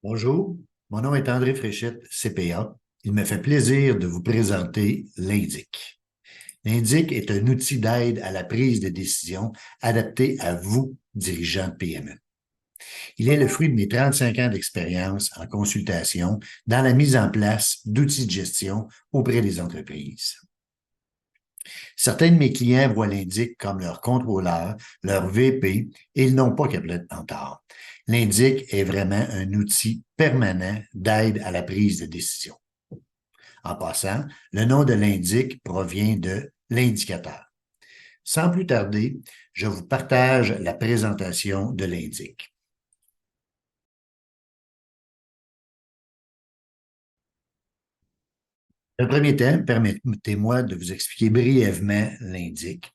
Bonjour, mon nom est André Fréchette, CPA. Il me fait plaisir de vous présenter l'Indic. L'Indic est un outil d'aide à la prise de décision adapté à vous, dirigeants de PME. Il est le fruit de mes 35 ans d'expérience en consultation dans la mise en place d'outils de gestion auprès des entreprises. Certains de mes clients voient l'Indic comme leur contrôleur, leur VP, et ils n'ont pas complètement tort. L'Indic est vraiment un outil permanent d'aide à la prise de décision. En passant, le nom de l'Indic provient de l'indicateur. Sans plus tarder, je vous partage la présentation de l'Indic. Le premier thème, permettez-moi de vous expliquer brièvement l'Indic.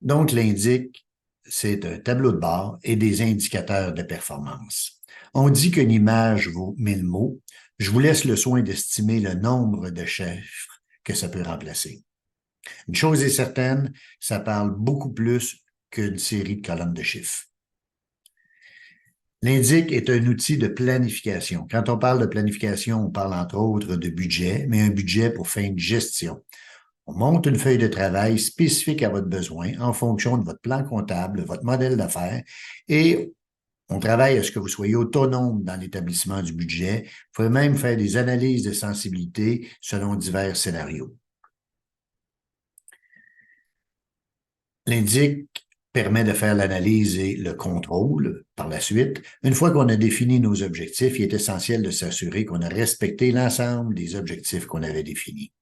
Donc, l'Indic, c'est un tableau de bord et des indicateurs de performance. On dit qu'une image vaut 1000 mots. Je vous laisse le soin d'estimer le nombre de chiffres que ça peut remplacer. Une chose est certaine, ça parle beaucoup plus qu'une série de colonnes de chiffres. L'Indic est un outil de planification. Quand on parle de planification, on parle entre autres de budget, mais un budget pour fin de gestion. On monte une feuille de travail spécifique à votre besoin en fonction de votre plan comptable, de votre modèle d'affaires et on travaille à ce que vous soyez autonome dans l'établissement du budget. Vous pouvez même faire des analyses de sensibilité selon divers scénarios. L'INDIC permet de faire l'analyse et le contrôle par la suite. Une fois qu'on a défini nos objectifs, il est essentiel de s'assurer qu'on a respecté l'ensemble des objectifs qu'on avait définis.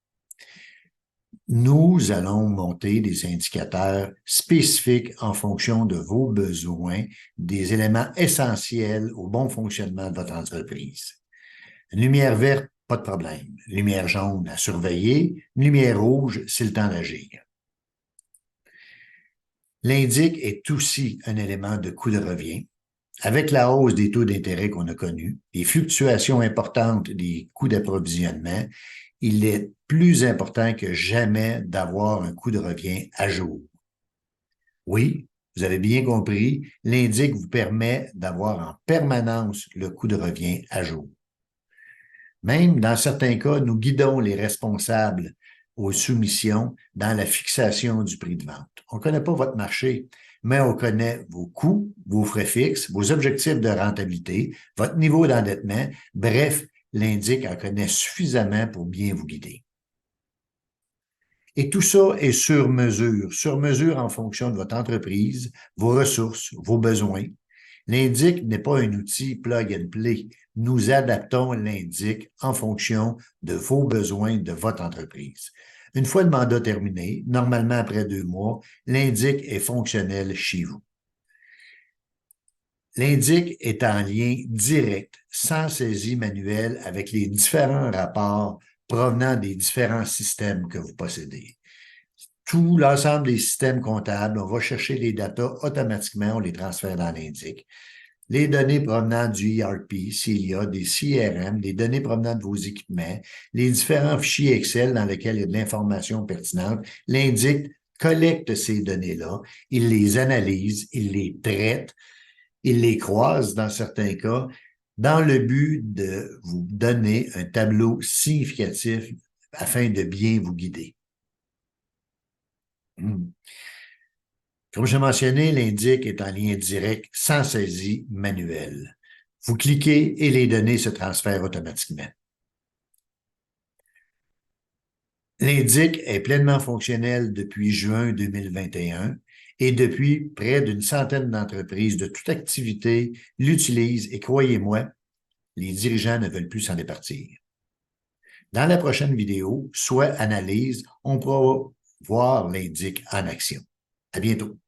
Nous allons monter des indicateurs spécifiques en fonction de vos besoins, des éléments essentiels au bon fonctionnement de votre entreprise. Une lumière verte, pas de problème. Lumière jaune à surveiller. Lumière rouge, c'est le temps d'agir. L'Indic est aussi un élément de coût de revient. Avec la hausse des taux d'intérêt qu'on a connus, les fluctuations importantes des coûts d'approvisionnement, il est plus important que jamais d'avoir un coût de revient à jour. Oui, vous avez bien compris, l'Indic vous permet d'avoir en permanence le coût de revient à jour. Même dans certains cas, nous guidons les responsables aux soumissions dans la fixation du prix de vente. On ne connaît pas votre marché, mais on connaît vos coûts, vos frais fixes, vos objectifs de rentabilité, votre niveau d'endettement. Bref, l'Indic en connaît suffisamment pour bien vous guider. Et tout ça est sur mesure en fonction de votre entreprise, vos ressources, vos besoins. L'Indic n'est pas un outil plug and play. Nous adaptons l'Indic en fonction de vos besoins de votre entreprise. Une fois le mandat terminé, normalement après 2 mois, l'Indic est fonctionnel chez vous. L'Indic est en lien direct, sans saisie manuelle, avec les différents rapports provenant des différents systèmes que vous possédez. Tout l'ensemble des systèmes comptables, on va chercher les datas automatiquement, on les transfère dans l'Indic. Les données provenant du ERP, s'il y a des CRM, les données provenant de vos équipements, les différents fichiers Excel dans lesquels il y a de l'information pertinente, l'Indic collecte ces données-là, il les analyse, il les traite, il les croise dans certains cas, dans le but de vous donner un tableau significatif afin de bien vous guider. Comme je mentionné, l'Indic est en lien direct sans saisie manuelle. Vous cliquez et les données se transfèrent automatiquement. L'Indic est pleinement fonctionnel depuis juin 2021 et depuis près d'une centaine d'entreprises de toute activité l'utilisent et croyez-moi, les dirigeants ne veulent plus s'en départir. Dans la prochaine vidéo, soit analyse, on pourra voir l'Indic en action. À bientôt.